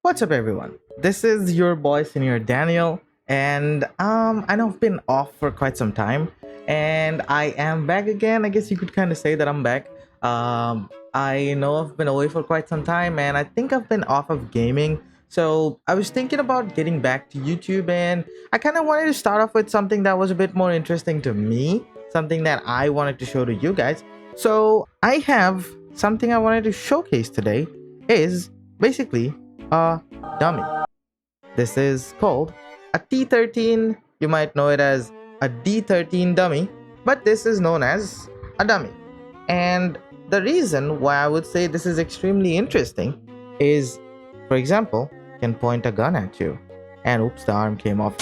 What's up, everyone? This is your boy Senior Daniel, and I know I've been off for quite some time, and I am back again. I guess you could kind of say that I'm back. I know I've been away for quite some time, and I think I've been off of gaming. So I was thinking about getting back to YouTube, and I kind of wanted to start off with something that was a bit more interesting to me, something that I wanted to show to you guys. So I have something I wanted to showcase today. Is basically a dummy. This is called a T13. You might know it as a D13 dummy, but this is known as a dummy. And the reason why I would say this is extremely interesting is, for example, can point a gun at you. And oops, the arm came off.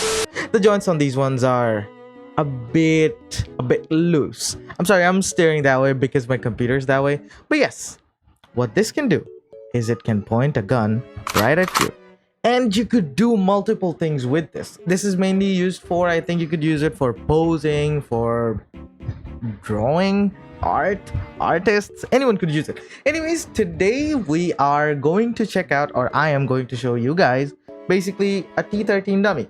The joints on these ones are a bit loose. I'm sorry, I'm staring that way because my computer's that way. But yes, what this can do is it can point a gun right at you, and you could do multiple things with this is mainly used for, I think you could use it for posing, for drawing, artists, anyone could use it. Anyways, today we are going to check out, or I am going to show you guys, basically a T13 dummy.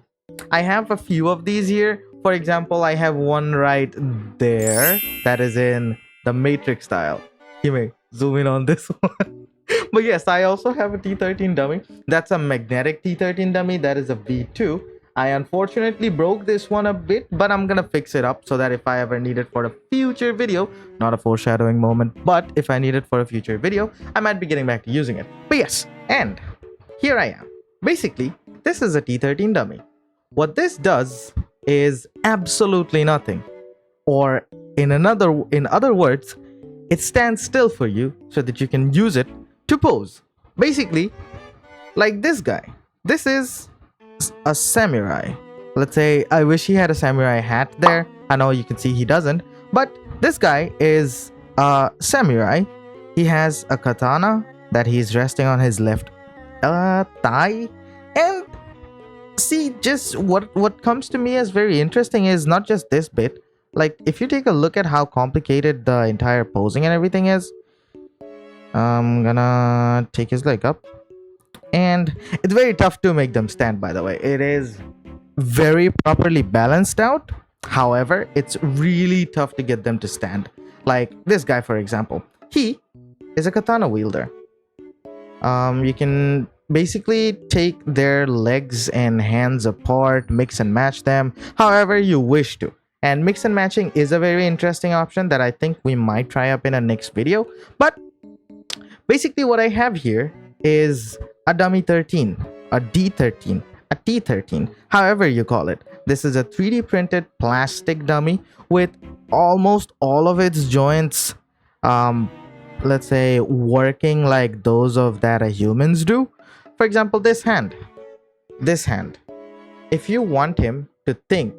I have a few of these here. For example, I have one right there that is in the Matrix style. You may zoom in on this one. But yes, I also have a T13 dummy. That's a magnetic T13 dummy. That is a V2. I unfortunately broke this one a bit, but I'm gonna fix it up so that if I ever need it for a future video, not a foreshadowing moment, but if I need it for a future video, I might be getting back to using it. But yes, and here I am. Basically, this is a T13 dummy. What this does is absolutely nothing. Or in other words, it stands still for you so that you can use it to pose. Basically, like this guy. This is a samurai. Let's say I wish he had a samurai hat there. I know you can see he doesn't, but this guy is a samurai. He has a katana that he's resting on his left thigh. And see, just what comes to me as very interesting is not just this bit. Like, if you take a look at how complicated the entire posing and everything is, I'm gonna take his leg up, and it's very tough to make them stand, by the way. It is very properly balanced out. However, it's really tough to get them to stand. Like this guy, for example, he is a katana wielder. You can basically take their legs and hands apart, mix and match them however you wish to. And mix and matching is a very interesting option that I think we might try up in a next video. But basically what I have here is a dummy 13, a D13, a T13, however you call it. This is a 3D printed plastic dummy with almost all of its joints, let's say, working like those of that humans do. For example, this hand. If you want him to think,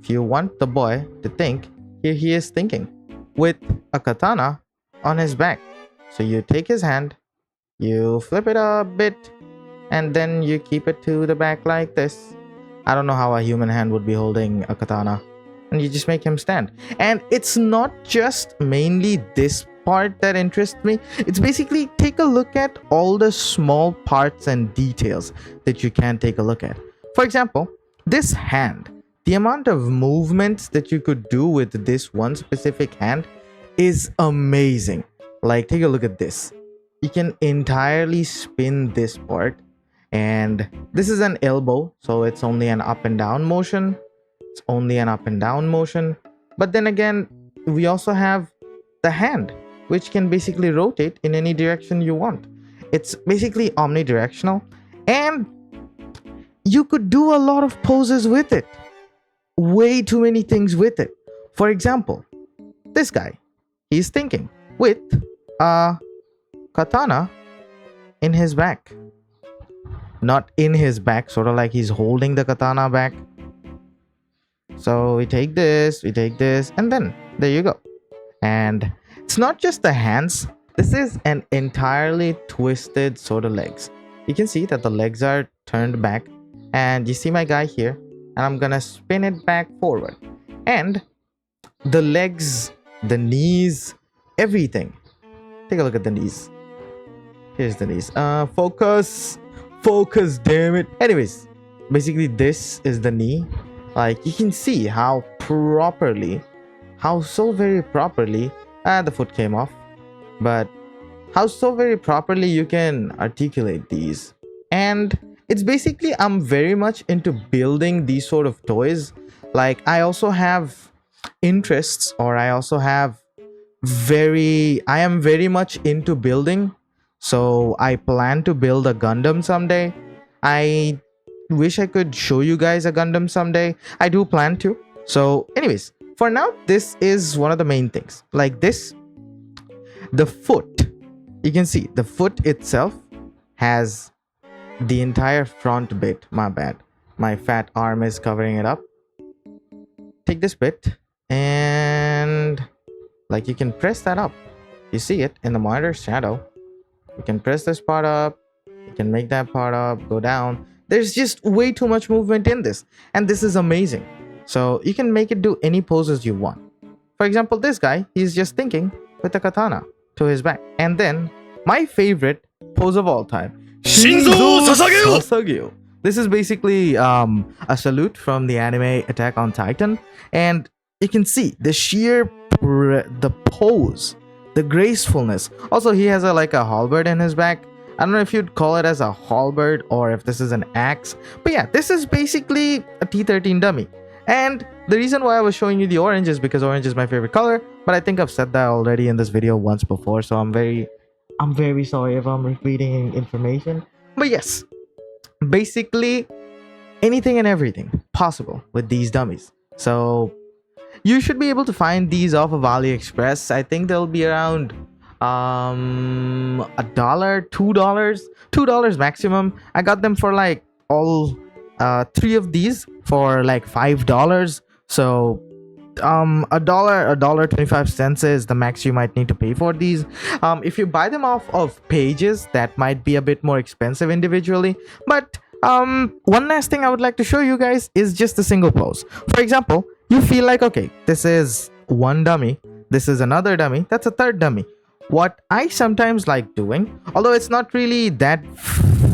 if you want the boy to think, here he is thinking with a katana on his back. So you take his hand, you flip it a bit, and then you keep it to the back like this. I don't know how a human hand would be holding a katana. And you just make him stand. And it's not just mainly this part that interests me. It's basically, take a look at all the small parts and details that you can take a look at. For example, this hand. The amount of movements that you could do with this one specific hand is amazing. Like, take a look at this. You can entirely spin this part, and this is an elbow, so it's only an up and down motion. But then again, we also have the hand, which can basically rotate in any direction you want. It's basically omnidirectional, and you could do a lot of poses with it. Way too many things with it. For example, this guy, he's thinking with a katana in his back. Not in his back, sort of like he's holding the katana back. So we take this, and then there you go. And it's not just the hands. This is an entirely twisted sort of legs. You can see that the legs are turned back, and you see my guy here, and I'm gonna spin it back forward. And the legs, the knees, everything. Take a look at the knees. Here's the knees. Focus. focus, damn it. Anyways, basically this is the knee. Like you can see how so very properly, the foot came off, but how so very properly you can articulate these. And it's basically, I'm very much into building these sort of toys. Like I also have interests, or I am very much into building. So I plan to build a Gundam someday. I wish I could show you guys a Gundam someday. I do plan to. So anyways, for now, this is one of the main things. Like this, the foot, you can see the foot itself has the entire front bit. My bad, my fat arm is covering it up. Take this bit and like you can press that up. You see it in the monitor shadow. You can press this part up, you can make that part up, go down. There's just way too much movement in this, and this is amazing. So you can make it do any poses you want. For example, this guy, he's just thinking with a katana to his back. And then my favorite pose of all time, Shinzo Sasageo. This is basically a salute from the anime Attack on Titan, and you can see the sheer the pose, the gracefulness. Also, he has like a halberd in his back. I don't know if you'd call it as a halberd or if this is an axe, but yeah, this is basically a T-13 dummy. And the reason why I was showing you the orange is because orange is my favorite color, but I think I've said that already in this video once before, so I'm very sorry if I'm repeating information. But yes, basically anything and everything possible with these dummies. So you should be able to find these off of AliExpress. I think they'll be around $1, $2 maximum. I got them for like all 3 of these for like $5. So $1.25 is the max you might need to pay for these. If you buy them off of pages, that might be a bit more expensive individually. But one last thing I would like to show you guys is just a single pose. For example, you feel like, okay, this is one dummy, this is another dummy, that's a third dummy. What I sometimes like doing, although it's not really that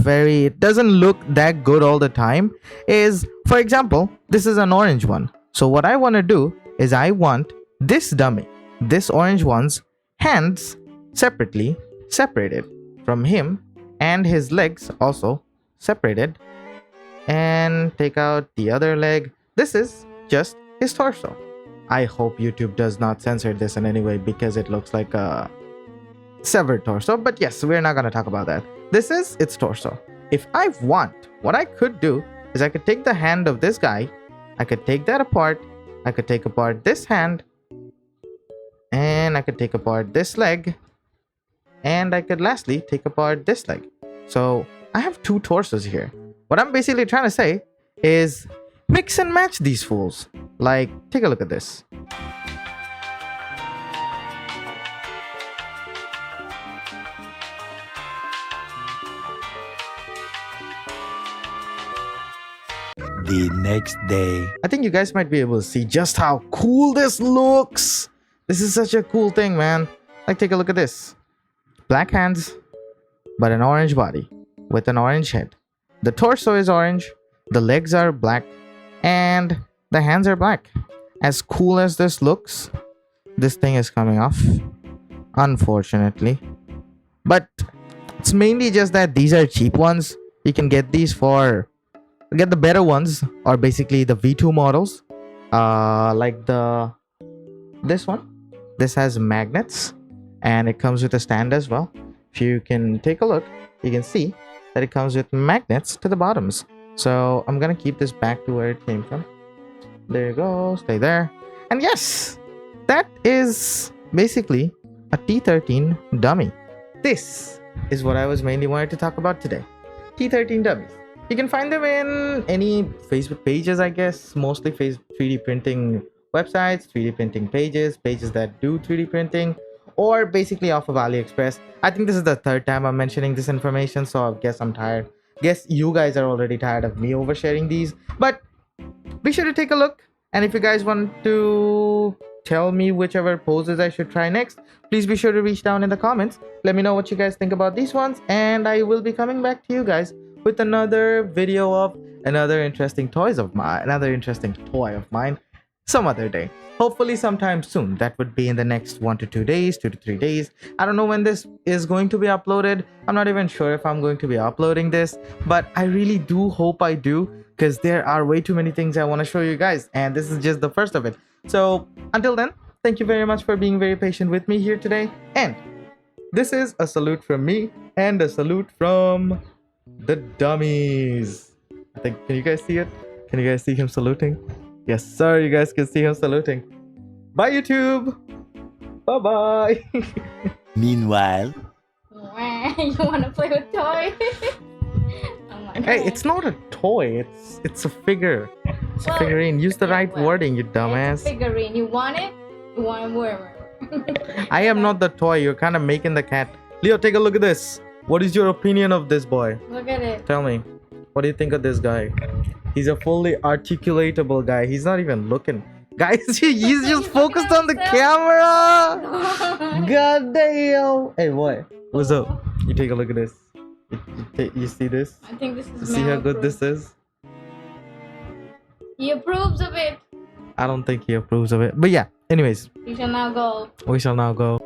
it doesn't look that good all the time, is, for example, this is an orange one. So what I want to do is I want this dummy, this orange one's hands separated from him, and his legs also separated, and take out the other leg. This is just his torso. I hope YouTube does not censor this in any way because it looks like a severed torso, but yes, we're not going to talk about that. This is its torso. If I want, what I could do is I could take the hand of this guy, I could take that apart, I could take apart this hand, and I could take apart this leg, and I could lastly take apart this leg. So I have 2 torsos here. What I'm basically trying to say is mix and match these fools. Like, take a look at this. The next day. I think you guys might be able to see just how cool this looks. This is such a cool thing, man. Like, take a look at this. Black hands, but an orange body with an orange head. The torso is orange, the legs are black, and the hands are black. As cool as this looks, this thing is coming off, unfortunately. But it's mainly just that these are cheap ones. You can get these for... get the better ones, or basically the V2 models, like this one. This has magnets, and it comes with a stand as well. If you can take a look, you can see that it comes with magnets to the bottoms. So I'm gonna keep this back to where it came from. There you go, stay there. And yes, that is basically a T-13 dummy. This is what I was mainly wanted to talk about today. T-13 dummies. You can find them in any Facebook pages, I guess. Mostly 3D printing websites, 3D printing pages that do 3D printing, or basically off of AliExpress. I think this is the 3rd time I'm mentioning this information, so I guess I'm tired. Guess you guys are already tired of me oversharing these. But be sure to take a look. And if you guys want to tell me whichever poses I should try next, please be sure to reach down in the comments. Let me know what you guys think about these ones, and I will be coming back to you guys with another video of another interesting toy of mine some other day. Hopefully sometime soon. That would be in the next 1 to 2 days, 2 to 3 days. I don't know when this is going to be uploaded. I'm not even sure if I'm going to be uploading this, but I really do hope I do, because there are way too many things I want to show you guys, and this is just the first of it. So until then, thank you very much for being very patient with me here today. And this is a salute from me and a salute from the Dummies. I think, can you guys see it? Can you guys see him saluting? Yes, sir, you guys can see him saluting. Bye, YouTube. Bye-bye. Meanwhile, You wanna play with toy? Oh my Hey, God. it's not a toy. It's a figure. It's a Well, figurine. Use the okay, right well, wording, you It's a dumbass. figurine. You want it? You want it wherever. I am not the toy. You're kind of making the cat. Leo, take a look at this. What is your opinion of this boy? Look at it. Tell me. What do you think of this guy? He's a fully articulatable guy. He's not even looking. Guys, he's just focused on the camera. God damn. Hey, boy. What's up? You take a look at this. You see this? I think this You is see how Mel good approved. this is? He approves of it. I don't think he approves of it. But yeah, anyways, You shall now go. we shall now go.